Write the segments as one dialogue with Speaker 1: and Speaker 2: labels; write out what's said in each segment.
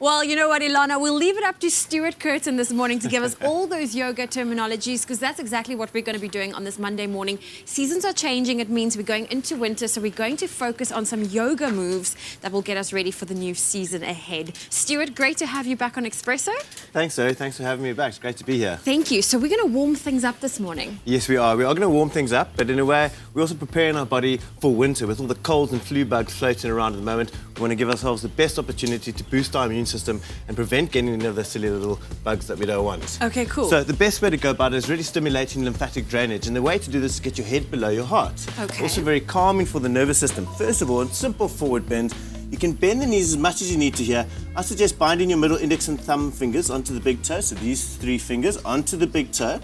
Speaker 1: Well, you know what, Ilana, we'll leave it up to Stuart Kirton this morning to give us all those yoga terminologies, because that's exactly what we're going to be doing on this Monday morning. Seasons are changing. It means we're going into winter, so we're going to focus on some yoga moves that will get us ready for the new season ahead. Stuart, great to have you back on Expresso.
Speaker 2: Thanks, Zoe. Thanks for having me back. It's great to be here.
Speaker 1: Thank you. So we're going to warm things up this morning.
Speaker 2: Yes, we are. We are going to warm things up, but in a way, we're also preparing our body for winter with all the colds and flu bugs floating around at the moment. We want to give ourselves the best opportunity to boost our immune system and prevent getting any of the silly little bugs that we don't want.
Speaker 1: Okay, cool.
Speaker 2: So the best way to go about it is really stimulating lymphatic drainage, and the way to do this is get your head below your heart.
Speaker 1: Okay.
Speaker 2: Also very calming for the nervous system. First of all, a simple forward bend. You can bend the knees as much as you need to here. I suggest binding your middle index and thumb fingers onto the big toe, so these three fingers onto the big toe.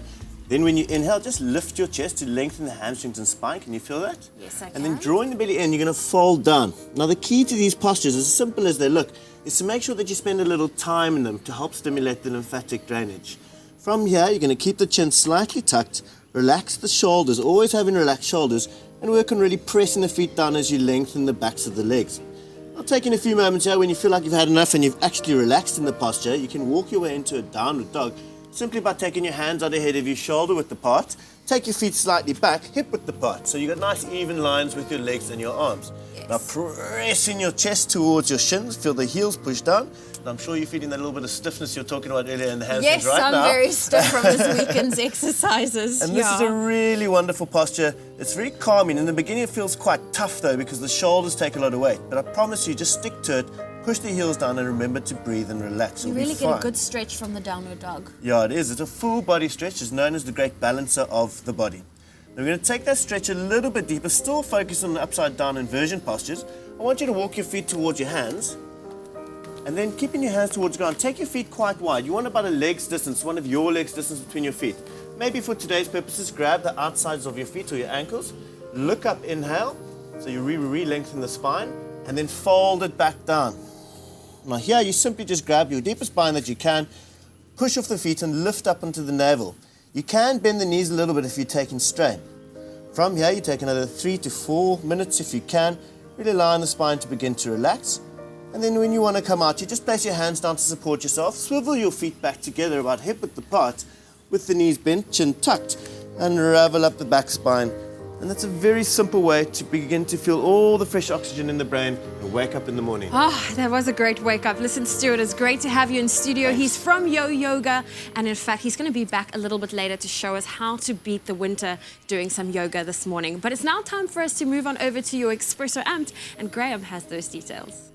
Speaker 2: Then when you inhale, just lift your chest to lengthen the hamstrings and spine. Can you feel that?
Speaker 1: Yes, I can.
Speaker 2: And then drawing the belly in, you're going to fold down. Now the key to these postures, as simple as they look, is to make sure that you spend a little time in them to help stimulate the lymphatic drainage. From here, you're going to keep the chin slightly tucked, relax the shoulders, always having relaxed shoulders, and work on really pressing the feet down as you lengthen the backs of the legs. Now, taking a few moments here, when you feel like you've had enough and you've actually relaxed in the posture, you can walk your way into a downward dog simply by taking your hands out ahead of your shoulder width apart. Take your feet slightly back, hip width apart, so you've got nice even lines with your legs and your arms. Yes. Now pressing your chest towards your shins, feel the heels push down. And I'm sure you're feeling that little bit of stiffness you're talking about earlier in the hamstrings right now.
Speaker 1: Yes, I'm very stiff from this weekend's exercises.
Speaker 2: And this is a really wonderful posture. It's very calming. In the beginning it feels quite tough though, because the shoulders take a lot of weight. But I promise you, just stick to it. Push the heels down and remember to breathe and relax.
Speaker 1: You really get a good stretch from the downward dog.
Speaker 2: Yeah, it is. It's a full body stretch. It's known as the great balancer of the body. Now we're going to take that stretch a little bit deeper, still focus on the upside down inversion postures. I want you to walk your feet towards your hands, and then keeping your hands towards the ground. Take your feet quite wide. You want about a leg's distance, one of your legs' distance between your feet. Maybe for today's purposes, grab the outsides of your feet or your ankles. Look up, inhale, so you re-lengthen the spine, and then fold it back down. Now here, you simply just grab your deepest spine that you can, push off the feet and lift up into the navel. You can bend the knees a little bit if you're taking strain. From here, you take another 3 to 4 minutes if you can, really allowing the spine to begin to relax. And then when you want to come out, you just place your hands down to support yourself, swivel your feet back together about hip width apart, with the knees bent, chin tucked, and unravel up the back spine. And that's a very simple way to begin to feel all the fresh oxygen in the brain and wake up in the morning.
Speaker 1: Oh, that was a great wake up. Listen, Stuart, it's great to have you in studio.
Speaker 2: Thanks.
Speaker 1: He's from Yo Yoga, and in fact, he's going to be back a little bit later to show us how to beat the winter doing some yoga this morning. But it's now time for us to move on over to your Expresso Amped, and Graham has those details.